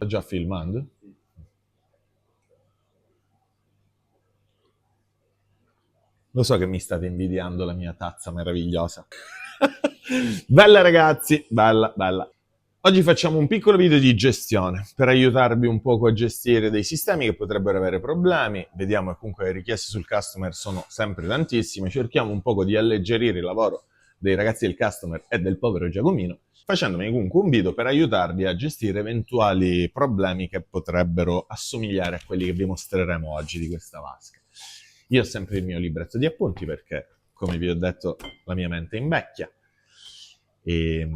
Sta già filmando? Lo so che mi state invidiando la mia tazza meravigliosa. Bella ragazzi, bella, bella. Oggi facciamo un piccolo video di gestione per aiutarvi un poco a gestire dei sistemi che potrebbero avere problemi. Vediamo che comunque le richieste sul customer sono sempre tantissime. Cerchiamo un poco di alleggerire il lavoro dei ragazzi del customer e del povero Giacomino, facendomi comunque un video per aiutarvi a gestire eventuali problemi che potrebbero assomigliare a quelli che vi mostreremo oggi di questa vasca. Io ho sempre il mio libretto di appunti perché, come vi ho detto, la mia mente invecchia. E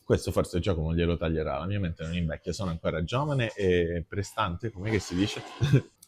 questo forse Giacomo glielo taglierà, la mia mente non invecchia, sono ancora giovane e prestante, come si dice?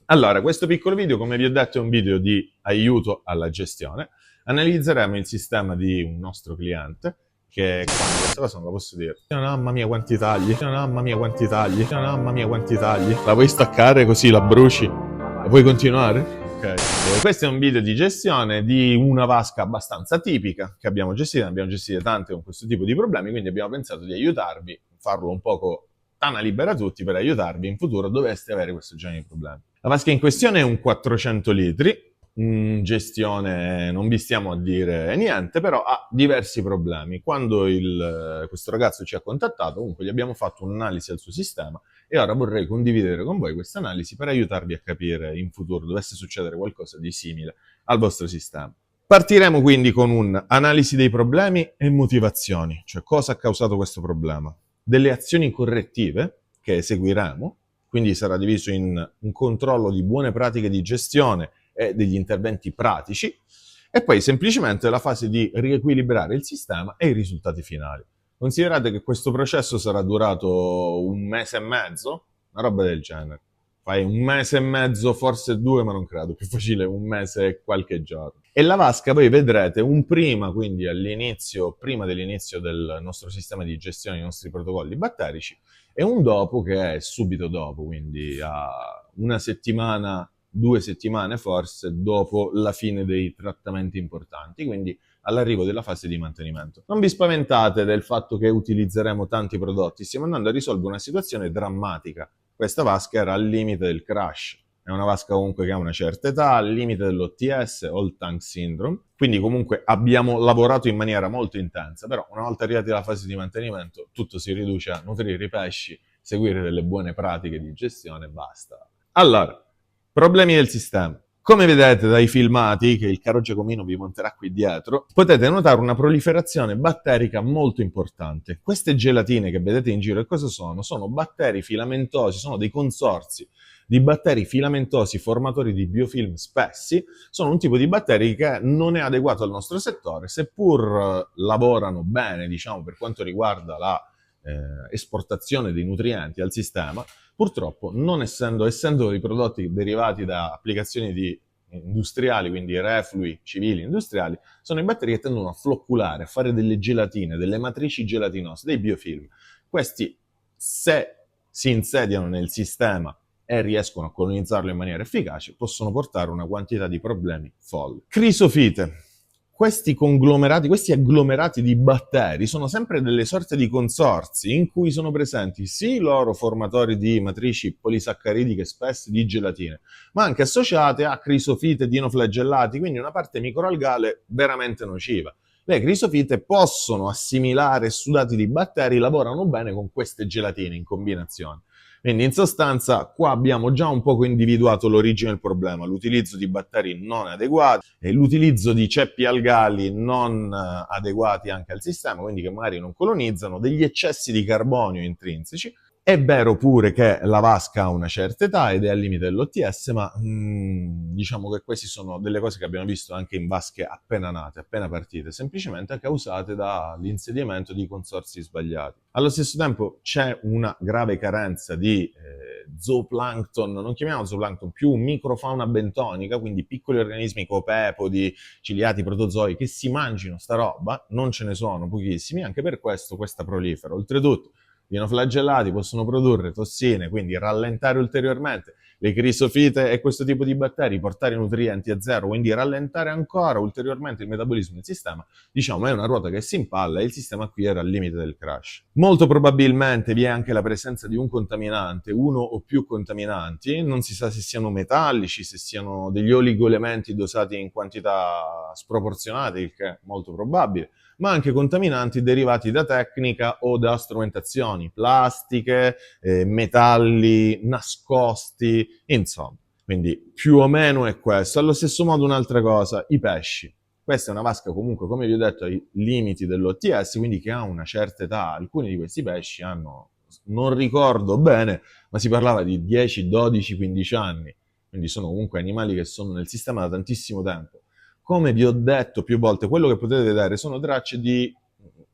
Allora, questo piccolo video, come vi ho detto, è un video di aiuto alla gestione. Analizzeremo il sistema di un nostro cliente, che quando questa cosa non la posso dire. Mamma mia quanti tagli, mamma mia quanti tagli, mamma mia quanti tagli. La vuoi staccare così la bruci? La vuoi continuare? Ok. Questo è un video di gestione di una vasca abbastanza tipica che abbiamo gestito, ne abbiamo gestite tante con questo tipo di problemi, quindi abbiamo pensato di aiutarvi, farlo un poco tana libera tutti per aiutarvi in futuro doveste avere questo genere di problemi. La vasca in questione è un 400 litri, gestione non vi stiamo a dire niente, però ha diversi problemi. Quando questo ragazzo ci ha contattato, comunque gli abbiamo fatto un'analisi al suo sistema e ora vorrei condividere con voi questa analisi per aiutarvi a capire in futuro dovesse succedere qualcosa di simile al vostro sistema. Partiremo quindi con un'analisi dei problemi e motivazioni, cioè cosa ha causato questo problema, delle azioni correttive che eseguiremo, quindi sarà diviso in un controllo di buone pratiche di gestione e degli interventi pratici, e poi semplicemente la fase di riequilibrare il sistema e i risultati finali. Considerate che questo processo sarà durato 1 mese e mezzo, una roba del genere. Fai 1 mese e mezzo, forse 2, ma non credo, più facile 1 mese e qualche giorno. E la vasca voi vedrete un prima, quindi all'inizio, prima dell'inizio del nostro sistema di gestione dei nostri protocolli batterici, e un dopo che è subito dopo, quindi a 1 settimana, 2 settimane forse, dopo la fine dei trattamenti importanti, quindi all'arrivo della fase di mantenimento. Non vi spaventate del fatto che utilizzeremo tanti prodotti, stiamo andando a risolvere una situazione drammatica. Questa vasca era al limite del crash, è una vasca comunque che ha una certa età, al limite dell'OTS, Old Tank Syndrome, quindi comunque abbiamo lavorato in maniera molto intensa, però una volta arrivati alla fase di mantenimento tutto si riduce a nutrire i pesci, seguire delle buone pratiche di gestione e basta. Allora, problemi del sistema. Come vedete dai filmati, che il caro Giacomino vi monterà qui dietro, potete notare una proliferazione batterica molto importante. Queste gelatine che vedete in giro, cosa sono? Sono batteri filamentosi, sono dei consorzi di batteri filamentosi formatori di biofilm spessi, sono un tipo di batteri che non è adeguato al nostro settore, seppur lavorano bene, diciamo, per quanto riguarda la esportazione dei nutrienti al sistema, purtroppo non essendo dei prodotti derivati da applicazioni industriali, quindi reflui civili industriali, sono i batteri che tendono a flocculare, a fare delle gelatine, delle matrici gelatinose, dei biofilm. Questi, se si insediano nel sistema e riescono a colonizzarlo in maniera efficace, possono portare una quantità di problemi folli. Crisofite. Questi conglomerati, questi agglomerati di batteri sono sempre delle sorte di consorzi in cui sono presenti sì loro formatori di matrici polisaccharidiche spesse di gelatine, ma anche associate a crisofite dinoflagellati, quindi una parte microalgale veramente nociva. Le crisofite possono assimilare sudati di batteri, lavorano bene con queste gelatine in combinazione. Quindi in sostanza qua abbiamo già un poco individuato l'origine del problema, l'utilizzo di batteri non adeguati e l'utilizzo di ceppi algali non adeguati anche al sistema, quindi che magari non colonizzano, degli eccessi di carbonio intrinseci. È vero pure che la vasca ha una certa età ed è al limite dell'OTS, ma diciamo che queste sono delle cose che abbiamo visto anche in vasche appena nate, appena partite, semplicemente causate dall'insediamento di consorzi sbagliati. Allo stesso tempo c'è una grave carenza di zooplancton, non chiamiamolo zooplancton, più microfauna bentonica, quindi piccoli organismi copepodi, ciliati, protozoi, che si mangino sta roba, non ce ne sono pochissimi, anche per questo questa prolifera. Oltretutto, dinoflagellati possono produrre tossine, quindi rallentare ulteriormente le crisofite e questo tipo di batteri, portare i nutrienti a zero, quindi rallentare ancora ulteriormente il metabolismo del sistema, diciamo è una ruota che si impalla e il sistema qui era al limite del crash. Molto probabilmente vi è anche la presenza di un contaminante, uno o più contaminanti, non si sa se siano metallici, se siano degli oligoelementi dosati in quantità sproporzionate, il che è molto probabile, ma anche contaminanti derivati da tecnica o da strumentazioni, plastiche, metalli nascosti, insomma. Quindi più o meno è questo. Allo stesso modo un'altra cosa, i pesci. Questa è una vasca comunque, come vi ho detto, ai limiti dell'OTS, quindi che ha una certa età. Alcuni di questi pesci hanno, non ricordo bene, ma si parlava di 10, 12, 15 anni. Quindi sono comunque animali che sono nel sistema da tantissimo tempo. Come vi ho detto più volte, quello che potete vedere sono tracce di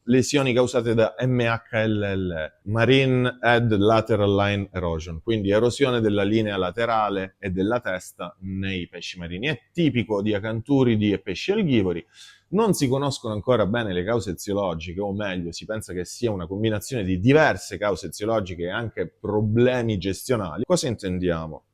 lesioni causate da MHLL, Marine Head Lateral Line Erosion, quindi erosione della linea laterale e della testa nei pesci marini. È tipico di acanturidi e pesci algivori. Non si conoscono ancora bene le cause eziologiche, o meglio, si pensa che sia una combinazione di diverse cause eziologiche e anche problemi gestionali. Cosa intendiamo?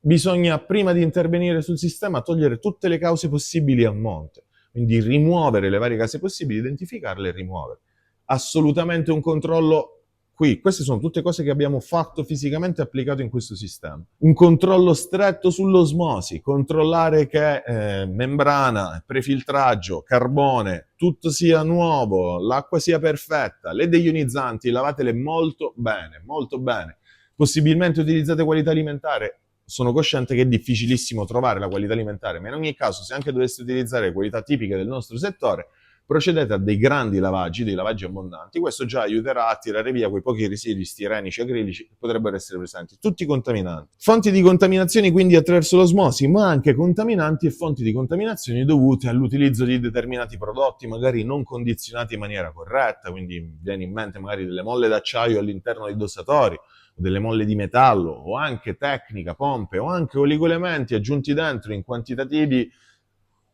Bisogna, prima di intervenire sul sistema, togliere tutte le cause possibili a monte, quindi rimuovere le varie cause possibili, identificarle e rimuovere. Assolutamente un controllo qui. Queste sono tutte cose che abbiamo fatto fisicamente e applicato in questo sistema. Un controllo stretto sull'osmosi, controllare che membrana, prefiltraggio, carbone, tutto sia nuovo, l'acqua sia perfetta, le deionizzanti lavatele molto bene, molto bene. Possibilmente utilizzate qualità alimentare. Sono cosciente che è difficilissimo trovare la qualità alimentare, ma in ogni caso, se anche doveste utilizzare qualità tipiche del nostro settore, procedete a dei grandi lavaggi, dei lavaggi abbondanti. Questo già aiuterà a tirare via quei pochi residui stirenici e acrilici che potrebbero essere presenti. Tutti contaminanti. Fonti di contaminazioni quindi attraverso l'osmosi, ma anche contaminanti e fonti di contaminazioni dovute all'utilizzo di determinati prodotti, magari non condizionati in maniera corretta, quindi viene in mente magari delle molle d'acciaio all'interno dei dosatori, delle molle di metallo, o anche tecnica, pompe, o anche oligoelementi aggiunti dentro in quantitativi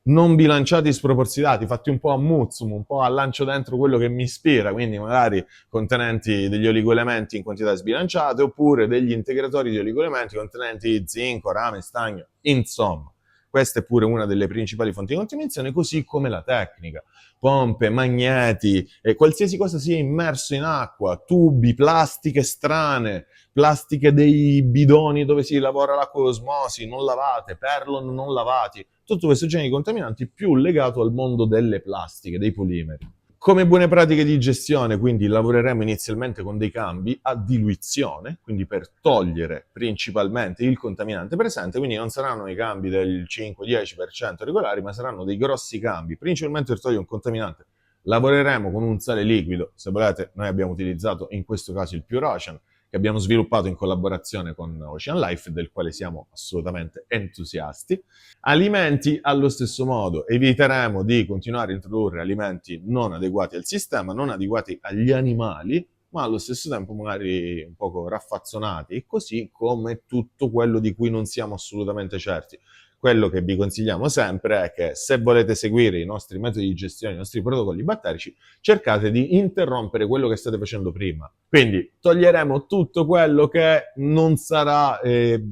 non bilanciati sproporzionati, fatti un po' a muzzum, un po' a lancio dentro quello che mi ispira, quindi magari contenenti degli oligoelementi in quantità sbilanciate, oppure degli integratori di oligoelementi contenenti zinco, rame, stagno, insomma. Questa è pure una delle principali fonti di contaminazione, così come la tecnica. Pompe, magneti, qualsiasi cosa sia immerso in acqua, tubi, plastiche strane, plastiche dei bidoni dove si lavora l'acqua osmosi, non lavate, perlon non lavati, tutto questo genere di contaminanti più legato al mondo delle plastiche, dei polimeri. Come buone pratiche di gestione, quindi lavoreremo inizialmente con dei cambi a diluizione, quindi per togliere principalmente il contaminante presente, quindi non saranno i cambi del 5-10% regolari, ma saranno dei grossi cambi, principalmente per togliere un contaminante. Lavoreremo con un sale liquido, se volete noi abbiamo utilizzato in questo caso il Pure Ocean, che abbiamo sviluppato in collaborazione con Ocean Life, del quale siamo assolutamente entusiasti. Alimenti allo stesso modo, eviteremo di continuare a introdurre alimenti non adeguati al sistema, non adeguati agli animali, ma allo stesso tempo magari un poco raffazzonati, così come tutto quello di cui non siamo assolutamente certi. Quello che vi consigliamo sempre è che se volete seguire i nostri metodi di gestione, i nostri protocolli batterici, cercate di interrompere quello che state facendo prima. Quindi toglieremo tutto quello che non sarà,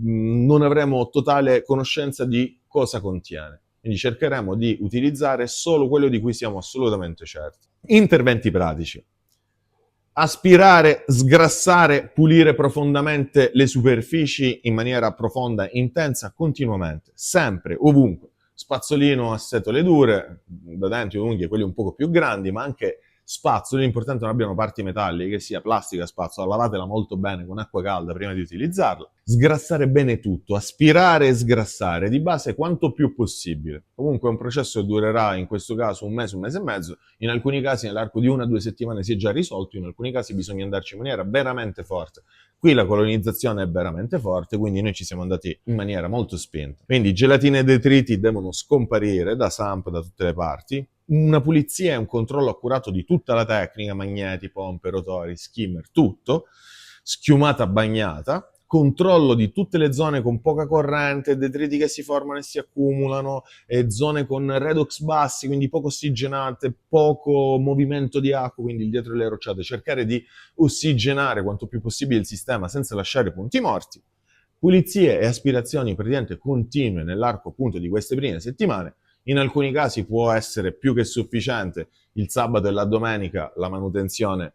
non avremo totale conoscenza di cosa contiene. Quindi cercheremo di utilizzare solo quello di cui siamo assolutamente certi. Interventi pratici. Aspirare, sgrassare, pulire profondamente le superfici in maniera profonda, intensa, continuamente, sempre, ovunque. Spazzolino a setole dure, da denti o unghie, quelli un poco più grandi, ma anche spazzoli, l'importante non abbiano parti metalliche, che sia plastica, spazzola, lavatela molto bene con acqua calda prima di utilizzarla. Sgrassare bene tutto, aspirare e sgrassare, di base quanto più possibile. Comunque è un processo che durerà in questo caso un mese e mezzo, in alcuni casi nell'arco di 1 o 2 settimane si è già risolto, in alcuni casi bisogna andarci in maniera veramente forte. Qui la colonizzazione è veramente forte, quindi noi ci siamo andati in maniera molto spinta. Quindi gelatine e detriti devono scomparire da SAMP, da tutte le parti. Una pulizia e un controllo accurato di tutta la tecnica, magneti, pompe, rotori, skimmer, tutto, schiumata bagnata, controllo di tutte le zone con poca corrente, detriti che si formano e si accumulano, zone con redox bassi, quindi poco ossigenate, poco movimento di acqua, quindi dietro le rocciate, cercare di ossigenare quanto più possibile il sistema senza lasciare punti morti. Pulizie e aspirazioni praticamente continue nell'arco appunto di queste prime settimane. In alcuni casi può essere più che sufficiente il sabato e la domenica la manutenzione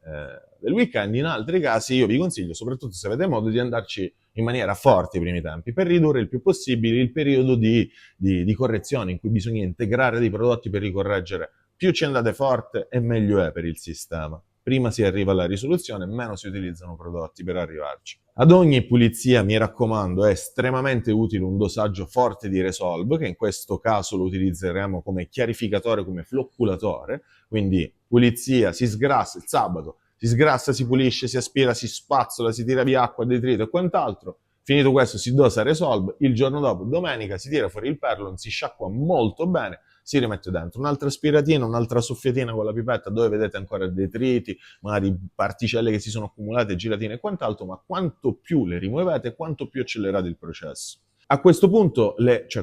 del weekend, in altri casi io vi consiglio, soprattutto se avete modo, di andarci in maniera forte i primi tempi per ridurre il più possibile il periodo di correzione in cui bisogna integrare dei prodotti per ricorreggere. Più ci andate forte e meglio è per il sistema. Prima si arriva alla risoluzione, meno si utilizzano prodotti per arrivarci. Ad ogni pulizia, mi raccomando, è estremamente utile un dosaggio forte di Resolve, che in questo caso lo utilizzeremo come chiarificatore, come flocculatore, quindi pulizia, si sgrassa il sabato, si sgrassa, si pulisce, si aspira, si spazzola, si tira via acqua, detrito e quant'altro. Finito questo si dosa Resolve, il giorno dopo, domenica, si tira fuori il Perlon, si sciacqua molto bene, si rimette dentro un'altra aspiratina, un'altra soffiatina con la pipetta dove vedete ancora detriti, magari particelle che si sono accumulate, gelatine e quant'altro, ma quanto più le rimuovete, quanto più accelerate il processo. A questo punto,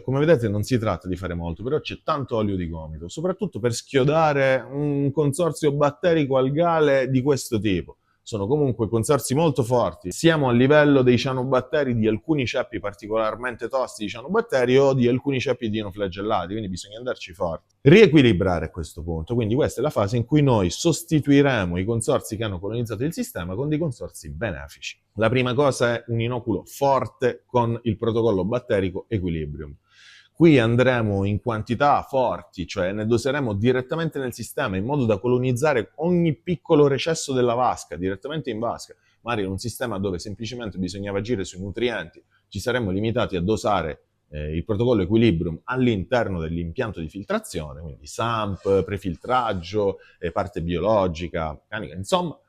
come vedete, non si tratta di fare molto, però c'è tanto olio di gomito, soprattutto per schiodare un consorzio batterico algale di questo tipo. Sono comunque consorzi molto forti. Siamo a livello dei cianobatteri di alcuni ceppi particolarmente tosti di cianobatteri o di alcuni ceppi dinoflagellati, quindi bisogna andarci forti. Riequilibrare a questo punto, quindi questa è la fase in cui noi sostituiremo i consorzi che hanno colonizzato il sistema con dei consorzi benefici. La prima cosa è un inoculo forte con il protocollo batterico Equilibrium. Qui andremo in quantità forti, cioè ne doseremo direttamente nel sistema in modo da colonizzare ogni piccolo recesso della vasca, direttamente in vasca. Magari in un sistema dove semplicemente bisognava agire sui nutrienti, ci saremmo limitati a dosare il protocollo Equilibrium all'interno dell'impianto di filtrazione, quindi SAMP, prefiltraggio, parte biologica, meccanica, insomma.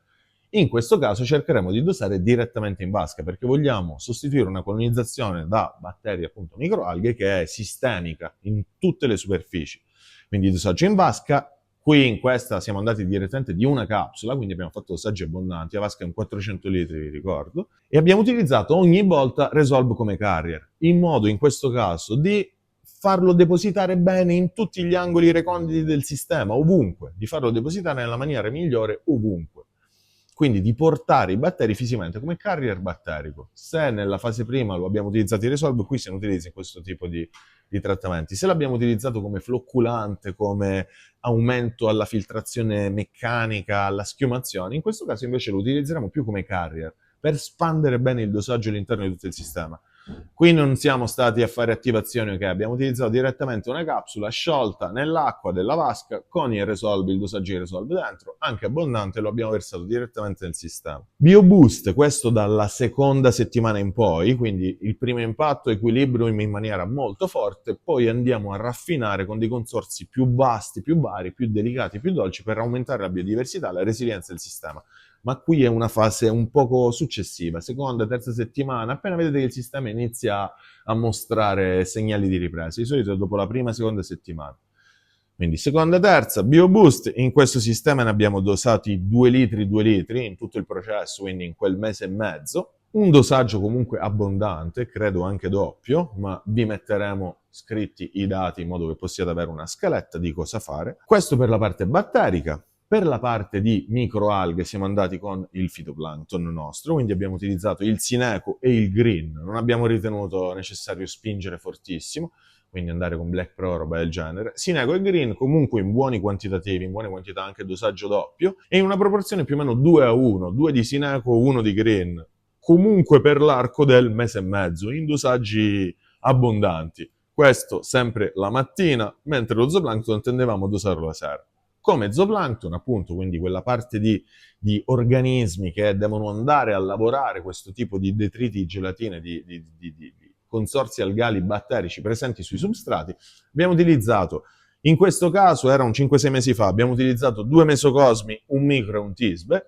In questo caso cercheremo di dosare direttamente in vasca perché vogliamo sostituire una colonizzazione da batteri, appunto microalghe, che è sistemica in tutte le superfici. Quindi dosaggio in vasca. Qui in questa siamo andati direttamente di una capsula, quindi abbiamo fatto dosaggi abbondanti, la vasca è un 400 litri, vi ricordo, e abbiamo utilizzato ogni volta Resolve come carrier, in modo in questo caso di farlo depositare bene in tutti gli angoli reconditi del sistema, ovunque, di farlo depositare nella maniera migliore ovunque. Quindi di portare i batteri fisicamente come carrier batterico. Se nella fase prima lo abbiamo utilizzato in Resolve, qui se ne utilizza in questo tipo di trattamenti. Se l'abbiamo utilizzato come flocculante, come aumento alla filtrazione meccanica, alla schiumazione, in questo caso invece lo utilizzeremo più come carrier, per spandere bene il dosaggio all'interno di tutto il sistema. Qui non siamo stati a fare attivazioni, ok? Abbiamo utilizzato direttamente una capsula sciolta nell'acqua della vasca con il Resolve, il dosaggio di Resolve dentro, anche abbondante, lo abbiamo versato direttamente nel sistema. BioBoost, questo dalla seconda settimana in poi, quindi il primo impatto, equilibrio in maniera molto forte, poi andiamo a raffinare con dei consorzi più vasti, più vari, più delicati, più dolci per aumentare la biodiversità, la resilienza del sistema. Ma qui è una fase un poco successiva, seconda, terza settimana, appena vedete che il sistema inizia a mostrare segnali di ripresa, di solito dopo la prima, seconda settimana. Quindi seconda, terza, BioBoost, in questo sistema ne abbiamo dosati 2 litri in tutto il processo, quindi in quel mese e mezzo. Un dosaggio comunque abbondante, credo anche doppio, ma vi metteremo scritti i dati in modo che possiate avere una scaletta di cosa fare. Questo per la parte batterica. Per la parte di microalghe siamo andati con il fitoplancton nostro, quindi abbiamo utilizzato il Sineco e il Green, non abbiamo ritenuto necessario spingere fortissimo, quindi andare con Black Pro, roba del genere. Sineco e Green comunque in buoni quantitativi, in buone quantità anche dosaggio doppio, e in una proporzione più o meno 2-1, 2 di Sineco, 1 di Green, comunque per l'arco del mese e mezzo, in dosaggi abbondanti. Questo sempre la mattina, mentre lo zooplancton tendevamo a dosarlo la sera. Come zooplancton, appunto, quindi quella parte di organismi che devono andare a lavorare questo tipo di detriti, gelatine, di consorzi algali batterici presenti sui substrati, abbiamo utilizzato, in questo caso era un 5-6 mesi fa, abbiamo utilizzato 2 mesocosmi, un micro e un tisbe,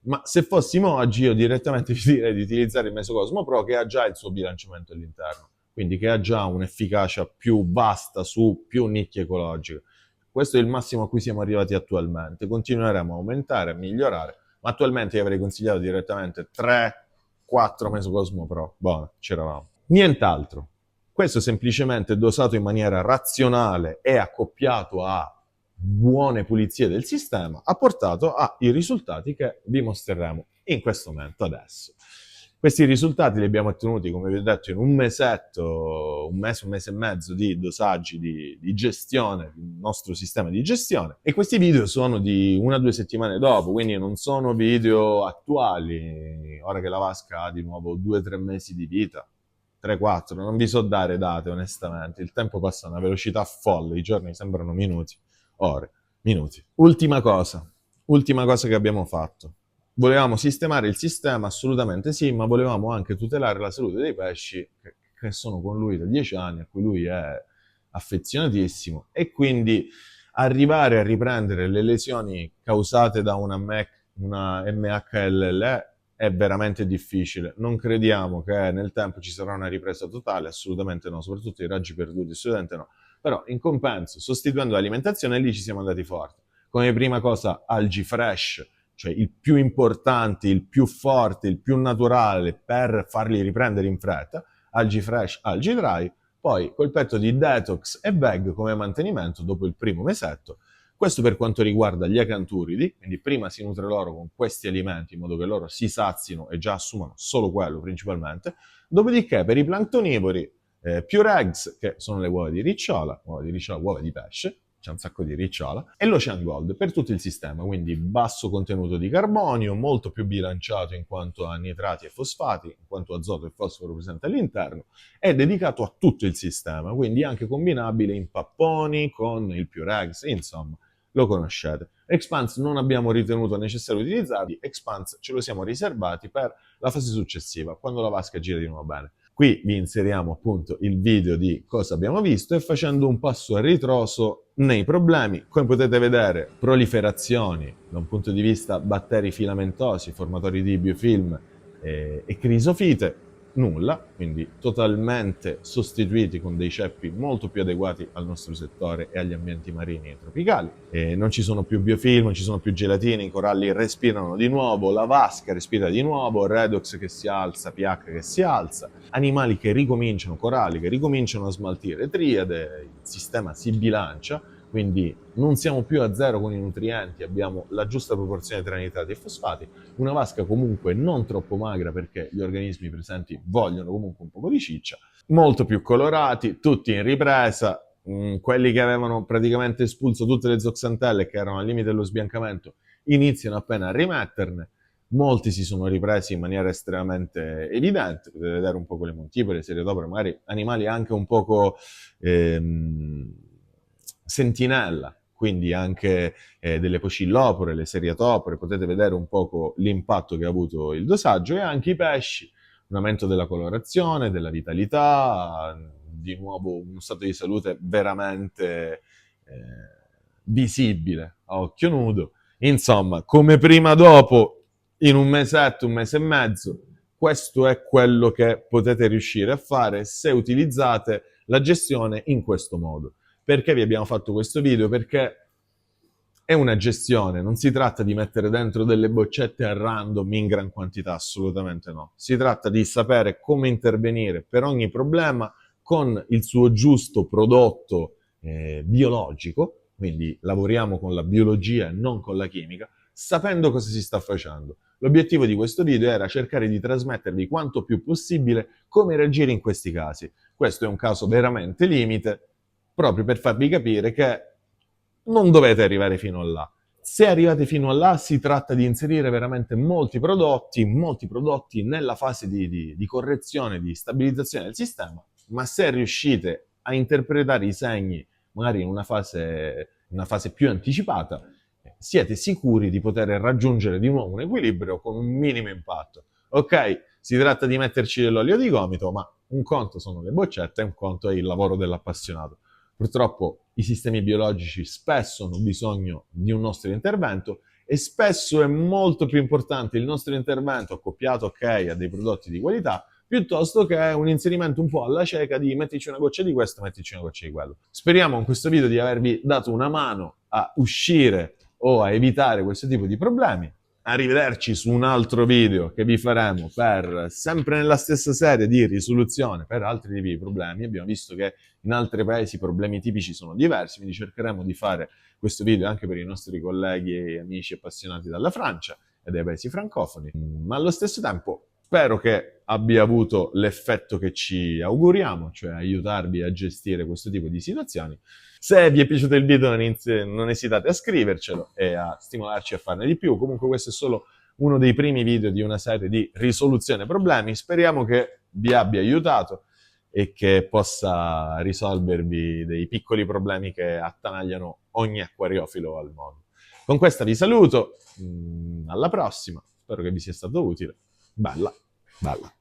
ma se fossimo oggi io direttamente vi direi di utilizzare il mesocosmo Pro che ha già il suo bilanciamento all'interno, quindi che ha già un'efficacia più vasta su più nicchie ecologiche. Questo è il massimo a cui siamo arrivati attualmente. Continueremo a aumentare, a migliorare, ma attualmente io avrei consigliato direttamente 3-4 Mesocosmo Pro. Buono, c'eravamo. Nient'altro. Questo semplicemente dosato in maniera razionale e accoppiato a buone pulizie del sistema ha portato ai risultati che vi mostreremo in questo momento adesso. Questi risultati li abbiamo ottenuti, come vi ho detto, in un mesetto, un mese e mezzo di dosaggi di gestione, il nostro sistema di gestione. E questi video sono di 1 o 2 settimane dopo, quindi non sono video attuali, ora che la vasca ha di nuovo 2-3 mesi di vita. 3-4, non vi so dare date onestamente, il tempo passa a una velocità folle, i giorni sembrano minuti, ore, minuti. Ultima cosa che abbiamo fatto. Volevamo sistemare il sistema, assolutamente sì, ma volevamo anche tutelare la salute dei pesci che sono con lui da 10 anni, a cui lui è affezionatissimo, e quindi arrivare a riprendere le lesioni causate da una MHLL è veramente difficile. Non crediamo che nel tempo ci sarà una ripresa totale, assolutamente no, soprattutto i raggi perduti, assolutamente no. Però in compenso, sostituendo l'alimentazione, lì ci siamo andati forti. Come prima cosa, algi fresh, cioè il più importante, il più forte, il più naturale per farli riprendere in fretta, algi fresh, algi dry, poi colpetto di detox e veg come mantenimento dopo il primo mesetto. Questo per quanto riguarda gli acanturidi, quindi prima si nutre loro con questi alimenti in modo che loro si sazino e già assumano solo quello principalmente. Dopodiché per i planctonivori, Pure Eggs, che sono le uova di ricciola, uova di pesce, c'è un sacco di ricciola, e l'Ocean Gold per tutto il sistema, quindi basso contenuto di carbonio, molto più bilanciato in quanto a nitrati e fosfati, in quanto azoto e fosforo presente all'interno, è dedicato a tutto il sistema, quindi anche combinabile in papponi con il Pure Eggs, insomma, lo conoscete. Expanse non abbiamo ritenuto necessario utilizzarli, Expanse ce lo siamo riservati per la fase successiva, quando la vasca gira di nuovo bene. Qui vi inseriamo appunto il video di cosa abbiamo visto e facendo un passo a ritroso nei problemi. Come potete vedere, proliferazioni da un punto di vista batteri filamentosi, formatori di biofilm e crisofite, nulla, quindi totalmente sostituiti con dei ceppi molto più adeguati al nostro settore e agli ambienti marini e tropicali. Non ci sono più biofilm, non ci sono più gelatine, i coralli respirano di nuovo, la vasca respira di nuovo, redox che si alza, pH che si alza, animali che ricominciano, coralli che ricominciano a smaltire triade, il sistema si bilancia, quindi non siamo più a zero con i nutrienti, abbiamo la giusta proporzione tra nitrati e fosfati, una vasca comunque non troppo magra perché gli organismi presenti vogliono comunque un po' di ciccia, molto più colorati, tutti in ripresa, quelli che avevano praticamente espulso tutte le zoxantelle che erano al limite dello sbiancamento iniziano appena a rimetterne, molti si sono ripresi in maniera estremamente evidente, potete vedere un po' le montipore, le seriatopore, magari animali anche un poco sentinella, quindi anche delle pocillopore, le seriatopore, potete vedere un poco l'impatto che ha avuto il dosaggio, e anche i pesci, un aumento della colorazione, della vitalità, di nuovo uno stato di salute veramente visibile a occhio nudo. Insomma, come prima dopo, in un mesetto, un mese e mezzo, questo è quello che potete riuscire a fare se utilizzate la gestione in questo modo. Perché vi abbiamo fatto questo video? Perché è una gestione, non si tratta di mettere dentro delle boccette a random in gran quantità, assolutamente no. Si tratta di sapere come intervenire per ogni problema con il suo giusto prodotto biologico, quindi lavoriamo con la biologia e non con la chimica, sapendo cosa si sta facendo. L'obiettivo di questo video era cercare di trasmettervi quanto più possibile come reagire in questi casi. Questo è un caso veramente limite, proprio per farvi capire che non dovete arrivare fino a là. Se arrivate fino a là si tratta di inserire veramente molti prodotti nella fase di correzione, di stabilizzazione del sistema, ma se riuscite a interpretare i segni magari in una fase più anticipata, siete sicuri di poter raggiungere di nuovo un equilibrio con un minimo impatto. Ok, si tratta di metterci dell'olio di gomito, ma un conto sono le boccette e un conto è il lavoro dell'appassionato. Purtroppo i sistemi biologici spesso hanno bisogno di un nostro intervento e spesso è molto più importante il nostro intervento accoppiato, ok, a dei prodotti di qualità, piuttosto che un inserimento un po' alla cieca di mettici una goccia di questo, mettici una goccia di quello. Speriamo in questo video di avervi dato una mano a uscire o a evitare questo tipo di problemi. Arrivederci su un altro video che vi faremo per sempre nella stessa serie di risoluzione per altri tipi di problemi. Abbiamo visto che in altri paesi i problemi tipici sono diversi, quindi cercheremo di fare questo video anche per i nostri colleghi e amici appassionati dalla Francia e dai paesi francofoni, ma allo stesso tempo Spero che abbia avuto l'effetto che ci auguriamo, cioè aiutarvi a gestire questo tipo di situazioni. Se vi è piaciuto il video non esitate a scrivercelo e a stimolarci a farne di più. Comunque questo è solo uno dei primi video di una serie di risoluzione problemi. Speriamo che vi abbia aiutato e che possa risolvervi dei piccoli problemi che attanagliano ogni acquariofilo al mondo. Con questa vi saluto, alla prossima, spero che vi sia stato utile. Bella, bella.